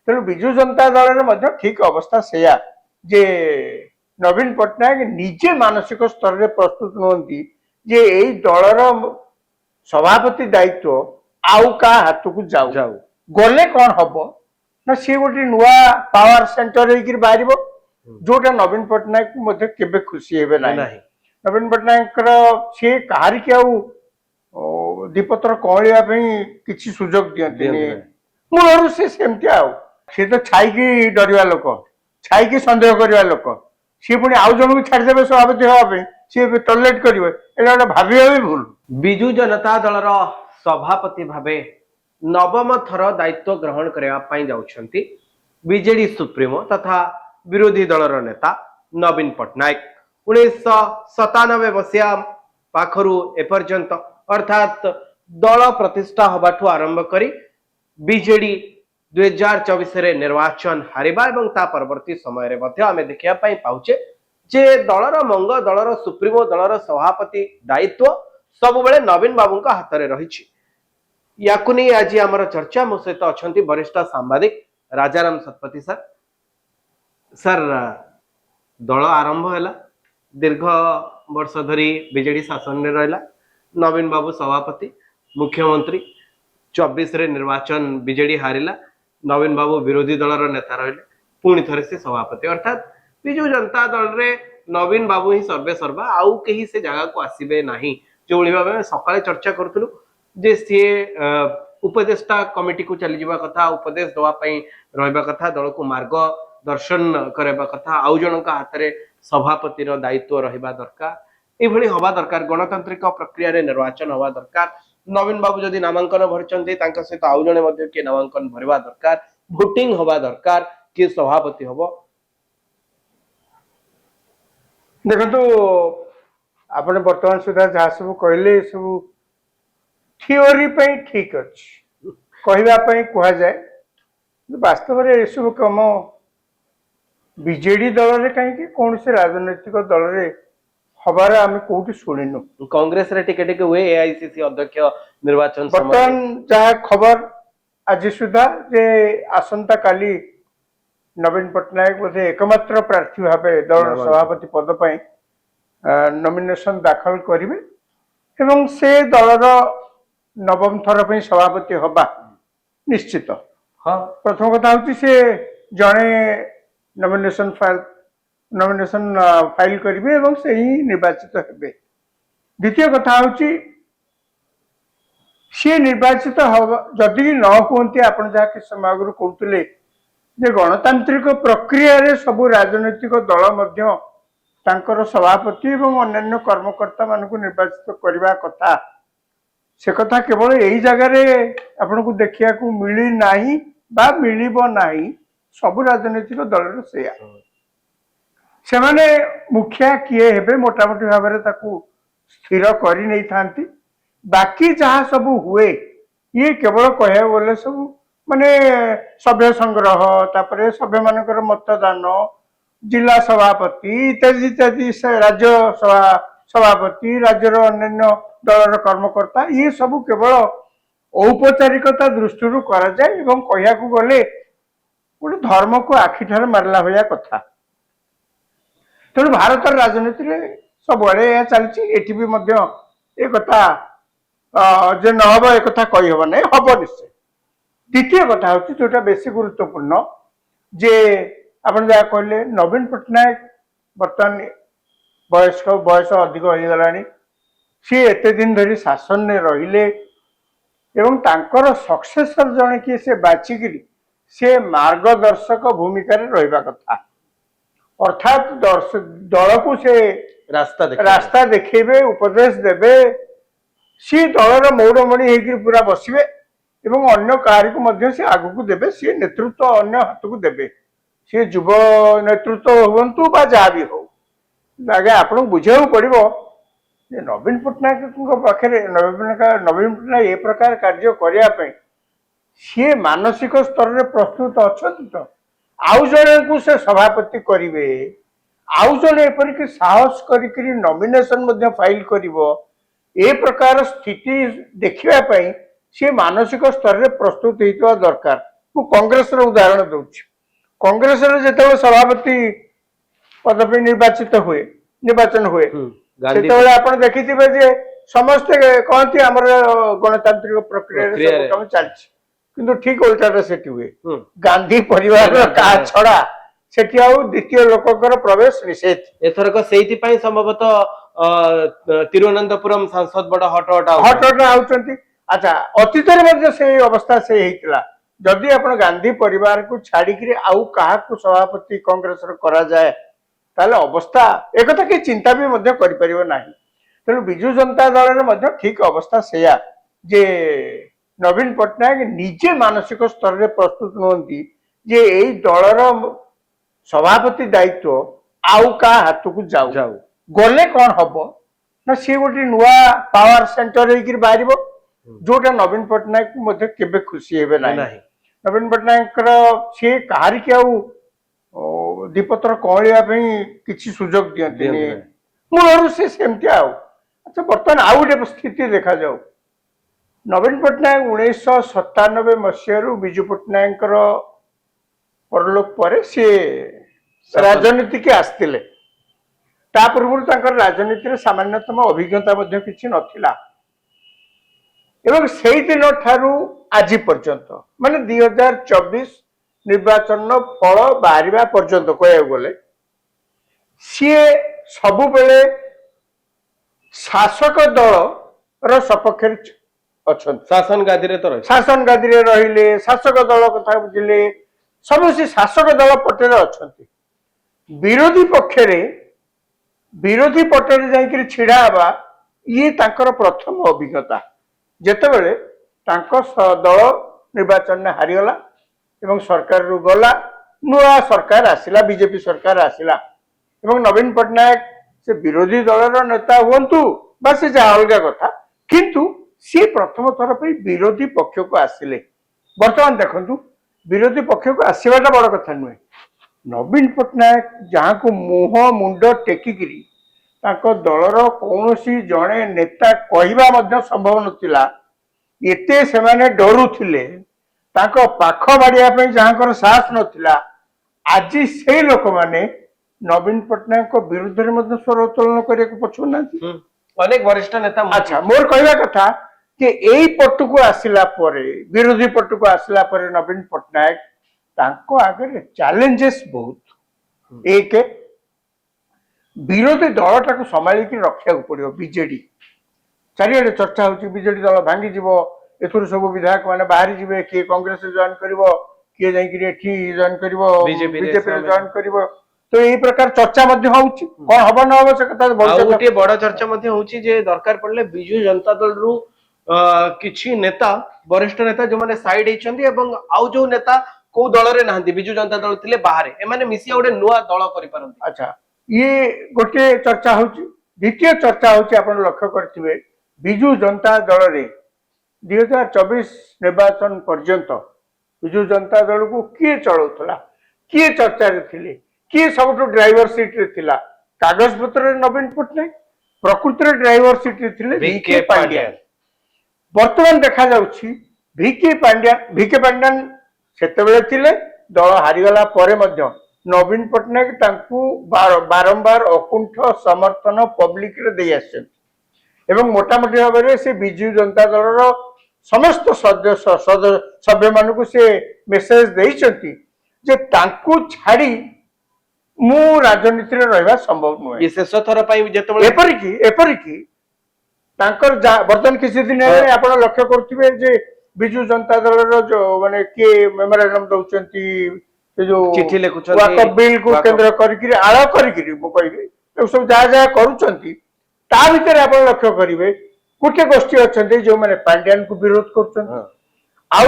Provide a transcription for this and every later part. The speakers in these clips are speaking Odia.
तेणु विजु जनता दल ठीक अवस्था से जे नवीन पट्टनायक निजे मानसिक स्तर में प्रस्तुत नुहति जे यही दलर सभापति दायित्व आउ का हाथ को जाऊ गले कौन हम ना सी गोटे नुआ पावर सेंटर होकर बाहर जोटा नवीन पट्टनायक केबे खुशी हेबे ना नवीन पट्टनायक सी कहार की दीपत्र कौलिया किसी सुजोग दिखती मूलर सी तो छाई डरवा लोक छाई सन्देह करवा लोक सी पुणी आउ जन को छाड़देवे सभापति हाँपी सी टॉयलेट करेंगे गोटे भाविया भी भूल। विजु जनता दलर सभापति भावे नवम थर दायित्व ग्रहण करने जाउछंती बीजेडी सुप्रीमो तथा विरोधी दलर नेता नवीन पट्टनायक 1997 मसीहा पाखरु एपर्यंत अर्थात दल प्रतिष्ठा हबाठू आरंभ करी बीजेडी 2024 रे निर्वाचन हारिबा एवं ता परवर्ती समय रे मध्य आमे देखिया पई पाउचे जे दलर मंग दलर सुप्रीमो दलर सभापति दायित्व सब बेले नवीन बाबू का हाथ रे रहिछि। याकु नै आज हमर चर्चा मो सहित अछंती वरिष्ठ सांबादिक राजाराम शतपथी सर। सर दल आरंभ हैला दीर्घ वर्ष धरी बीजेडी शासन में रहला नवीन बाबू सभापति मुख्यमंत्री 24 रे निर्वाचन बीजेडी हारिला नवीन बाबू विरोधी दलर नेता रहिले पुणी थरे से सभापति अर्थात विजु जनता दल रे नवीन बाबू ही सर्वे सर्वा आउ कहीं से जगह को आसीबे नाही जो भाव सकाळे चर्चा करथुलु जे सी उपदेष्टा कमिटी को चली जावा कथा उपदेश दवा पई रहबा कथा दल को मार्ग दर्शन करबा कथा आउ जनका हाथ रे सभापति रो दायित्व रहिबा दरकार एभली हवा दरकार गणतांत्रिक प्रक्रिया रे निर्वाचन हवा दरकार नवीन बाबू जदि नामांकन भरचंती तांका सहित आउ जने मध्ये के नामांकन भरवा दरकार वोटिंग हवा दरकार के सभापति हबो। देखो आपने वर्तमान सुधा जहाँ सब कहले सब थियोरी पे ठीक अच्छे कहवाई कह जाए वास्तव में ये सब कम बीजेडी दल में कहीं कौन से राजनैतिक दल में हबार आम कौटी शुणुनु कांग्रेस रे टिके टिके हुए एआईसीसी अध्यक्ष निर्वाचन बर्तमान जहाँ खबर आज सुधा जे आसंता काली नवीन पट्टनायक बोधे एकमात्र प्रार्थी भाव दल सभापति पद पर नॉमिनेशन दाखल करेंगे एवं से दलर नवम थर पर सभापति हवा निश्चित। हाँ प्रथम कथा हूँ से जड़े नॉमिनेशन फाइल करेंगे एवं से ही निर्वाचित हेबे। द्वितीय कथा हूँ सी निर्वाचित जदि न कहते आप जहाँ किस समय आगु कहते जे गणतांत्रिक प्रक्रिया रे सबु राजनैतिक दल मध्य तांकर सभापति एवं अन्य कर्मकर्ता मान को निर्वाचित करने कथा से कथा केवल यही जगह आपन को देखिया को मिली नाही बा मिलिबो नाही सबु राजनैतिक दल से माने मुखिया किए हेबे मोटामोटी भाव में ताकू स्थिर करी नहीं थांती बाकी जहाँ सब हुए ये केवल कह बोले सब माने सभ्य संग्रह तापरे सभ्य मानकर मतदान जिला सभापति इत्यादि इत्यादि राज्य सभापति राज्यर अन्य दलर कर्मकर्ता ये सब केवल औपचारिकता दृष्टि करा जाए एवं कहया को गले गोटे धर्म को आखिठार मारला भाया कथा। तेणु भारत राजनीति में सब चलती एटी भी ये कथा जे न हम एक कही हम ना हम निश्चय। द्वितीय कथा हूँ जोटा बेसी गुरुत्वपूर्ण जे आप जहाँ कहले नवीन पट्टनायक बर्तमान बयस अधिक हो गला सी एते दिन धरी शासन में रहिले एवं तांकर सक्सेसर जने किए से बाचिकी से मार्गदर्शक भूमिका रहा कथा अर्थात दल को से रास्ता देखेबे उपदेश देवे सी दलर मौड़मणि होकर पूरा बसवे एवं अन्य कार्य को मध्य से आगु को देवे सी नेतृत्व अन्य हाथ को देवे सी युव नेतृत्व हूँ बा जहाँ भी हो आगे आपको बुझे पड़ो नवीन पट्टनायक पाखे नवीन पट्टनायक ए प्रकार कार्य करने सी मानसिक स्तर में प्रस्तुत अच्छा तो आउ जड़े को से सभापति करेंगे आउ जड़े एपरिक साहस करी नॉमिनेशन फाइल कर ए प्रकार स्थिति देखा सी मानसिक स्तर में प्रस्तुत होता दरकार ମୁଁ କଂଗ୍ରେସର ଉଦାହରଣ ଦଉଛି। କଂଗ୍ରେସର ଯେତେବେଳେ ସଭାପତି ପଦ ପାଇଁ ନିର୍ବାଚନ ହୁଏ ଗାନ୍ଧୀ ସେତେବେଳେ ଆପଣ ଦେଖିଥିବେ ଯେ ସମସ୍ତେ କହନ୍ତି ଆମର ଗଣତାନ୍ତ୍ରିକ ପ୍ରକ୍ରିୟାରେ ସବୁ କାମ ଚାଲିଛି, କିନ୍ତୁ ଠିକ ଓଲଟାଟା ସେଠି ହୁଏ। ଗାନ୍ଧୀ ପରିବାରର କାହା ଛଡା ସେଠି ଆଉ ଦ୍ୱିତୀୟ ଲୋକଙ୍କର ପ୍ରବେଶ ନିଷେଧ। ଏଥରକ ସେଇଥିପାଇଁ ସମ୍ଭବତଃ ତିରୁଅନନ୍ତପୁରମ ସାଂସଦ ବଡ ହଟହଟା ହଉଛନ୍ତି। ଆଚ୍ଛା, ଅତୀତରେ ମଧ୍ୟ ସେଇ ଅବସ୍ଥା ସେ ହେଇଥିଲା। ଯଦି ଆପଣ ଗାନ୍ଧୀ ପରିବାରକୁ ଛାଡିକିରି ଆଉ କାହାକୁ ସଭାପତି କଂଗ୍ରେସର କରାଯାଏ ତାହେଲେ ଅବସ୍ଥା ଏକଥା କେହି ଚିନ୍ତା ବି ମଧ୍ୟ କରିପାରିବ ନାହିଁ। ତେଣୁ ବିଜୁ ଜନତା ଦଳରେ ମଧ୍ୟ ଠିକ ଅବସ୍ଥା ସେଇଆ ଯେ ନବୀନ ପଟ୍ଟନାୟକ ନିଜେ ମାନସିକ ସ୍ତରରେ ପ୍ରସ୍ତୁତ ନୁହନ୍ତି ଯେ ଏଇ ଦଳର ସଭାପତି ଦାୟିତ୍ୱ ଆଉ କାହା ହାତକୁ ଯାଉ। ଗଲେ କଣ ହବ ନା ସିଏ ଗୋଟେ ନୂଆ ପାୱାର ସେଣ୍ଟର ହେଇକିରି ବାହାରିବ, ଯୋଉଟା ନବୀନ ପଟ୍ଟନାୟକ ମଧ୍ୟ କେବେ ଖୁସି ହେବେ ନାହିଁ। ନବୀନ ପଟ୍ଟନାୟକଙ୍କର ସିଏ କାହାରିକି ଆଉ ଦୀପତ୍ର କଅଁଳିବା ପାଇଁ କିଛି ସୁଯୋଗ ଦିଅନ୍ତିନି, ମୂଳରୁ ସେ ସେମିତି ଆଉ। ଆଚ୍ଛା, ବର୍ତ୍ତମାନ ଆଉ ଗୋଟେ ସ୍ଥିତି ଦେଖାଯାଉ। ନବୀନ ପଟ୍ଟନାୟକ 1997 ମସିହାରୁ ବିଜୁ ପଟ୍ଟନାୟକଙ୍କର ପରଲୋକ ପରେ ସିଏ ରାଜନୀତିକି ଆସିଥିଲେ। ତା ପୂର୍ବରୁ ତାଙ୍କର ରାଜନୀତିରେ ସାମାନ୍ୟତମ ଅଭିଜ୍ଞତା ମଧ୍ୟ କିଛି ନଥିଲା। ଏବଂ ସେଇଦିନ ଠାରୁ ଆଜି ପର୍ଯ୍ୟନ୍ତ ମାନେ 2024 ନିର୍ବାଚନର ଫଳ ବାହାରିବା ପର୍ଯ୍ୟନ୍ତ କହିବାକୁ ଗଲେ ସିଏ ସବୁବେଳେ ଶାସକ ଦଳର ସପକ୍ଷରେ ଅଛନ୍ତି। ଶାସନ ଗାଦିରେ ରହିଲେ, ଶାସକ ଦଳ କଥା ବୁଝିଲେ, ସବୁ ସେ ଶାସକ ଦଳ ପଟରେ ଅଛନ୍ତି। ବିରୋଧୀ ପଟରେ ଯାଇକିରି ଛିଡା ହେବା ଇଏ ତାଙ୍କର ପ୍ରଥମ ଅଭିଜ୍ଞତା। ଯେତେବେଳେ ତାଙ୍କ ଦଳ ନିର୍ବାଚନରେ ହାରିଗଲା ଏବଂ ସରକାରରୁ ଗଲା, ନୂଆ ସରକାର ଆସିଲା, ବିଜେପି ସରକାର ଆସିଲା ଏବଂ ନବୀନ ପଟ୍ଟନାୟକ ସେ ବିରୋଧୀ ଦଳର ନେତା ହୁଅନ୍ତୁ ବା ସେ ଯାହା ଅଲଗା କଥା, କିନ୍ତୁ ସିଏ ପ୍ରଥମ ଥର ପାଇଁ ବିରୋଧୀ ପକ୍ଷକୁ ଆସିଲେ। ବର୍ତ୍ତମାନ ଦେଖନ୍ତୁ, ବିରୋଧୀ ପକ୍ଷକୁ ଆସିବାଟା ବଡ କଥା ନୁହେଁ। ନବୀନ ପଟ୍ଟନାୟକ ଯାହାକୁ ମୁହଁ ମୁଣ୍ଡ ଟେକିକିରି ତାଙ୍କ ଦଳର କୌଣସି ଜଣେ ନେତା କହିବା ମଧ୍ୟ ସମ୍ଭବ ନଥିଲା, ଏତେ ସେମାନେ ଡରୁଥିଲେ, ତାଙ୍କ ପାଖ ବାଡିବା ପାଇଁ ଯାହାଙ୍କର ସାହସ ନଥିଲା, ଆଜି ସେଇ ଲୋକମାନେ ନବୀନ ପଟ୍ଟନାୟକଙ୍କ ବିରୁଦ୍ଧରେ ମଧ୍ୟ ସ୍ୱର ଉତ୍ତୋଳନ କରିବାକୁ ପଛଉନାହାନ୍ତି। ଅନେକ ବରିଷ୍ଠ ନେତା। ଆଚ୍ଛା, ମୋର କହିବା କଥା ଯେ ଏଇ ପଟକୁ ଆସିଲା ପରେ, ବିରୋଧୀ ପଟକୁ ଆସିଲା ପରେ ନବୀନ ପଟ୍ଟନାୟକ ତାଙ୍କ ଆଗରେ ଚ୍ୟାଲେଞ୍ଜେସ୍ ବହୁତ। ଏକ, ବିରୋଧୀ ଦଳଟାକୁ ସମ୍ଭାଳିକି ରଖିବାକୁ ପଡିବ। ବିଜେଡି ଚାରିଆଡେ ଚର୍ଚ୍ଚା ହଉଛି ବିଜେଡି ଦଳ ଭାଙ୍ଗିଯିବ, ଏଥିରୁ ସବୁ ବିଧାୟକ ମାନେ ବାହାରି ଯିବେ, କିଏ କଂଗ୍ରେସରେ ଜଏନ କରିବ, କିଏ ଯାଇକିରି ଏଠି ଜଏନ କରିବ, ବିଜେପିରେ ଜଏନ କରିବ। ତ ଏଇ ପ୍ରକାର ଚର୍ଚ୍ଚା ମଧ୍ୟ ହଉଛି। କଣ ହବ ନ ହବ ସେ କଥା ଗୋଟିଏ ବଡ ଚର୍ଚ୍ଚା ମଧ୍ୟ ହଉଛି ଯେ ଦରକାର ପଡିଲେ ବିଜୁ ଜନତା ଦଳରୁ କିଛି ନେତା, ବରିଷ୍ଠ ନେତା ଯୋଉମାନେ ସାଇଡ ହେଇଛନ୍ତି ଏବଂ ଆଉ ଯୋଉ ନେତା କୋଉ ଦଳରେ ନାହାନ୍ତି, ବିଜୁ ଜନତା ଦଳ ଥିଲେ ବାହାରେ, ଏମାନେ ମିଶି ଗୋଟେ ନୂଆ ଦଳ କରିପାରନ୍ତି। ଆଚ୍ଛା, ଇଏ ଗୋଟେ ଚର୍ଚ୍ଚା ହଉଛି। ଦ୍ୱିତୀୟ ଚର୍ଚ୍ଚା ହଉଛି, ଆପଣ ଲକ୍ଷ୍ୟ କରିଥିବେ ବିଜୁ ଜନତା ଦଳରେ 2024 ନିର୍ବାଚନ ପର୍ଯ୍ୟନ୍ତ ବିଜୁ ଜନତା ଦଳକୁ କିଏ ଚଳଉଥିଲା, କିଏ ଚର୍ଚ୍ଚାରେ ଥିଲେ, କିଏ ସବୁଠୁ ଡ୍ରାଇଭର ସିଟରେ ଥିଲା? କାଗଜ ପତ୍ରରେ ନବୀନ ପଟ୍ଟନାୟକ, ପ୍ରକୃତିରେ ଡ୍ରାଇଭର ସିଟରେ ଥିଲେ ଭିକେ ପାଣ୍ଡିଆନ। ବର୍ତ୍ତମାନ ଦେଖାଯାଉଛି ଭିକେ ପାଣ୍ଡିଆନ ସେତେବେଳେ ଥିଲେ, ଦଳ ହାରିଗଲା ପରେ ମଧ୍ୟ ନବୀନ ପଟ୍ଟନାୟକ ତାଙ୍କୁ ବାରମ୍ବାର ଅକୁଣ୍ଠ ସମର୍ଥନ ପବ୍ଲିକରେ ଦେଇ ଆସିଛନ୍ତି ଏବଂ ମୋଟାମୋଟି ଭାବରେ ସେ ବିଜୁ ଜନତା ଦଳର ସମସ୍ତ ସଭ୍ୟମାନଙ୍କୁ ସେ ମେସେଜ ଦେଇଛନ୍ତି ଯେ ତାଙ୍କୁ ଛାଡି ମୁଁ ରାଜନୀତିରେ ରହିବା ସମ୍ଭବ ନୁହେଁ। ଶେଷ ଥର ପାଇଁ ଯେତେବେଳେ ଏପରିକି ତାଙ୍କର ବର୍ତ୍ତମାନ କିଛି ଦିନ ହେଲେ ଆପଣ ଲକ୍ଷ୍ୟ କରୁଥିବେ ଯେ ବିଜୁ ଜନତା ଦଳର ଯୋଉ ମାନେ କିଏ ମେମୋରାଣ୍ଡମ ଦଉଛନ୍ତି, ସେ ଯୋଉ ଚିଠି ଲେଖୁଛନ୍ତି, ୱାକଫ ବିଲକୁ କେନ୍ଦ୍ର କରିକିରି ଆଳ କରିକିରି ମୁଁ କହିବି ସବୁ ଯାହା ଯାହା କରୁଛନ୍ତି, ତା ଭିତରେ ଆପଣ ଲକ୍ଷ୍ୟ କରିବେ ଗୋଟେ ଗୋଷ୍ଠୀ ଅଛନ୍ତି ଯୋଉମାନେ ପାଣ୍ଡିଆନକୁ ବିରୋଧ କରୁଛନ୍ତି, ଆଉ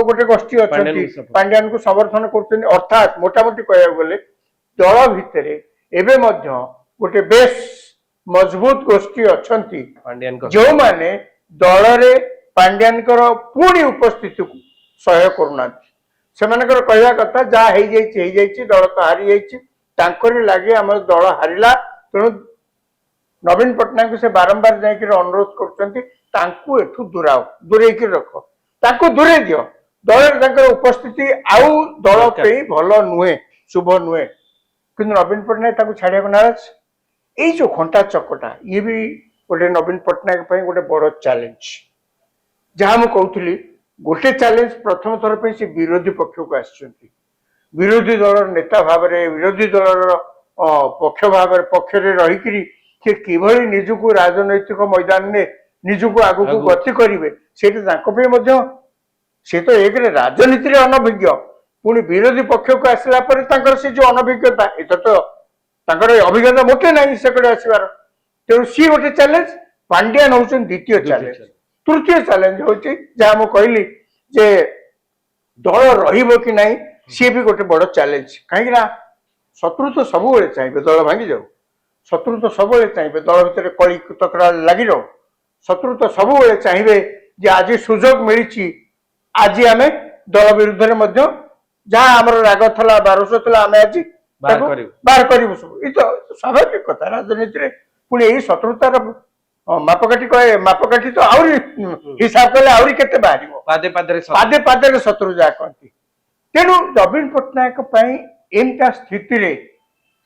ଗୋଟେ ଗୋଷ୍ଠୀ ଅଛନ୍ତି ପାଣ୍ଡିଆନକୁ ସମର୍ଥନ କରୁଛନ୍ତି। ଅର୍ଥାତ୍ ମୋଟାମୋଟି କହିବାକୁ ଗଲେ ଦଳ ଭିତରେ ଏବେ ମଧ୍ୟ ଗୋଟେ ବେଶ ମଜବୁତ ଗୋଷ୍ଠୀ ଅଛନ୍ତି ଯୋଉମାନେ ଦଳରେ ପାଣ୍ଡିଆନଙ୍କର ପୁଣି ଉପସ୍ଥିତିକୁ ସହ୍ୟ କରୁନାହାନ୍ତି। ସେମାନଙ୍କର କହିବା କଥା ଯାହା ହେଇଯାଇଛି, ଦଳ ତ ହାରି ଯାଇଛି, ତାଙ୍କରି ଲାଗି ଆମର ଦଳ ହାରିଲା, ତେଣୁ ନବୀନ ପଟ୍ଟନାୟକ ସେ ବାରମ୍ବାର ଯାଇକି ଅନୁରୋଧ କରୁଛନ୍ତି ତାଙ୍କୁ ଏଠୁ ଦୂରେଇକି ରଖ, ତାଙ୍କୁ ଦୂରେଇ ଦିଅ। ଦଳରେ ତାଙ୍କର ଉପସ୍ଥିତି ଆଉ ଦଳ ପାଇଁ ଭଲ ନୁହେଁ, ଶୁଭ ନୁହେଁ। କିନ୍ତୁ ନବୀନ ପଟ୍ଟନାୟକ ତାକୁ ଛାଡିବାକୁ ନାରାଜ। ଏଇ ଯୋଉ ଘଣ୍ଟା ଚକଟା ଇଏ ବି ଗୋଟେ ନବୀନ ପଟ୍ଟନାୟକ ପାଇଁ ଗୋଟେ ବଡ ଚ୍ୟାଲେଞ୍ଜ। ଯାହା ମୁଁ କହୁଥିଲି, ଗୋଟେ ଚ୍ୟାଲେଞ୍ଜ ପ୍ରଥମ ଥର ପାଇଁ ସେ ବିରୋଧୀ ପକ୍ଷକୁ ଆସିଛନ୍ତି। ବିରୋଧୀ ଦଳର ନେତା ଭାବରେ, ବିରୋଧୀ ଦଳର ପକ୍ଷରେ ରହିକିରି ସେ କିଭଳି ନିଜକୁ ରାଜନୈତିକ ମଇଦାନରେ ନିଜକୁ ଆଗକୁ ଗତି କରିବେ, ସେଇଟା ତାଙ୍କ ପାଇଁ ମଧ୍ୟ। ସେ ତ ଏକରେ ରାଜନୀତିରେ ଅନଭିଜ୍ଞ, ପୁଣି ବିରୋଧୀ ପକ୍ଷକୁ ଆସିଲା ପରେ ତାଙ୍କର ସେ ଯୋଉ ଅନଭିଜ୍ଞତା, ଏଟା ତ ତାଙ୍କର ଅଭିଜ୍ଞତା ମୋଟେ ନାହିଁ ସେକಡೆ ଆସିବାର। ତେଣୁ ସିଏ ଗୋଟେ ଚ୍ୟାଲେଞ୍ଜ, ପାଣ୍ଡିଆନ ହଉଛନ୍ତି ଦ୍ୱିତୀୟ ଚ୍ୟାଲେଞ୍ଜ। ତୃତୀୟ ଚ୍ୟାଲେଞ୍ଜ ହଉଛି ଯାହା ମୁଁ କହିଲି ଯେ ଦଳ ରହିବ କି ନାହିଁ, ସିଏ ବି ଗୋଟେ ବଡ ଚ୍ୟାଲେଞ୍ଜ। କାହିଁକି ନା ଶତ୍ରୁ ତ ସବୁବେଳେ ଚାହିଁବେ ଦଳ ଭାଙ୍ଗି ଯାଉ, ଶତ୍ରୁ ତ ସବୁବେଳେ ଚାହିଁବେ ଦଳ ଭିତରେ କଳି ତକରାର ଲାଗି ରହୁ, ଶତ୍ରୁ ତ ସବୁବେଳେ ଚାହିଁବେ ଯେ ଆଜି ସୁଯୋଗ ମିଳିଛି, ଆଜି ଆମେ ଦଳ ବିରୁଦ୍ଧରେ ମଧ୍ୟ ଯାହା ଆମର ରାଗ ଥିଲା, ବାରସ ଥିଲା, ଆମେ ଆଜି ବାହାର କରିବୁ ସବୁ। ଏଇ ତ ସ୍ୱାଭାବିକ କଥା ରାଜନୀତିରେ। ପୁଣି ଏଇ ଶତ୍ରୁତାର ମାପକାଠି ତ ଆହୁରି ହିସାବ କଲେ ଆହୁରି କେତେ ବାହାରିବ, ପାଦେ ପାଦରେ ଶତ୍ରୁ ଯାହା କହନ୍ତି। ତେଣୁ ନବୀନ ପଟ୍ଟନାୟକ ପାଇଁ ଏମିତିଆ ସ୍ଥିତିରେ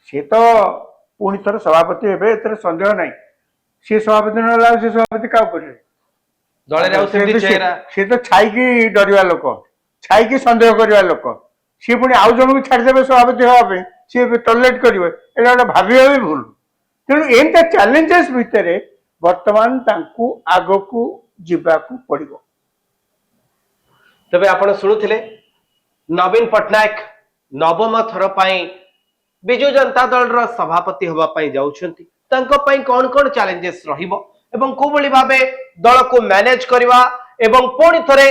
ସେ ତ ପୁଣି ଥର ସଭାପତି ହେବେ, ଏଥିରେ ସନ୍ଦେହ ନାହିଁ। ସେ ସଭାପତି ନହେଲା ସେ ସଭାପତି କାହାକୁ କରିବେ? ସେ ତ ଛାଇକି ଡରିବା ଲୋକ, ଛାଇକି ସନ୍ଦେହ କରିବା ଲୋକ। ସିଏ ପୁଣି ଆଉ ଜଣଙ୍କୁ ଛାଡିଦେବେ ସଭାପତି ହେବା ପାଇଁ, ସିଏ ଟଲେଟ କରିବେ, ଏଇଟା ଗୋଟେ ଭାବିବା ବି ଭୁଲ। ତେଣୁ ଏମିତିଆ ଚ୍ୟାଲେଞ୍ଜେସ ଭିତରେ ବର୍ତ୍ତମାନ ତାଙ୍କୁ ଆଗକୁ ଯିବାକୁ ପଡିବ। ତେବେ ଆପଣ ଶୁଣୁଥିଲେ ନବୀନ ପଟ୍ଟନାୟକ ନବମ ଥର ପାଇଁ ବିଜୁ ଜନତା ଦଳର ସଭାପତି ହେବା ପାଇଁ ଯାଉଛନ୍ତି। ତାଙ୍କ ପାଇଁ କଣ କଣ ଚ୍ୟାଲେଞ୍ଜେସ ରହିବ ଏବଂ କୋଭଳି ଭାବେ ଦଳକୁ ମ୍ୟାନେଜ କରିବା ଏବଂ ପୁଣି ଥରେ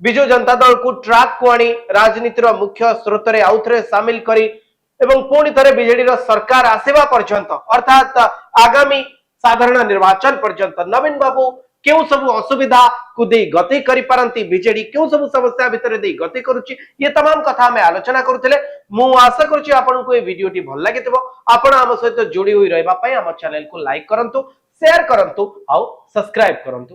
ବିଜୁ ଜନତା ଦଳକୁ ଟ୍ରାକ୍ କୁ ଆଣି ରାଜନୀତିର ମୁଖ୍ୟ ସ୍ରୋତରେ ଆଉ ଥରେ ସାମିଲ କରି ଏବଂ ପୁଣି ଥରେ ବିଜେଡିର ସରକାର ଆସିବା ପର୍ଯ୍ୟନ୍ତ, ଅର୍ଥାତ୍ ଆଗାମୀ ସାଧାରଣ ନିର୍ବାଚନ ପର୍ଯ୍ୟନ୍ତ ନବୀନ ବାबू केउ सब असुविधा को दे गति करि पारंती, बीजेडी केउ सब समस्या भितर दे गति करूची, ये तमाम कथा में आलोचना करूथिले। मु आशा करूची आपनको ए वीडियोटी भल लागिथिबो। आपण हम सहित जोड़ी होई रहबा पई हम चैनल को लाइक करंतु, शेयर करंतु, आउ सब्सक्राइब करंतु।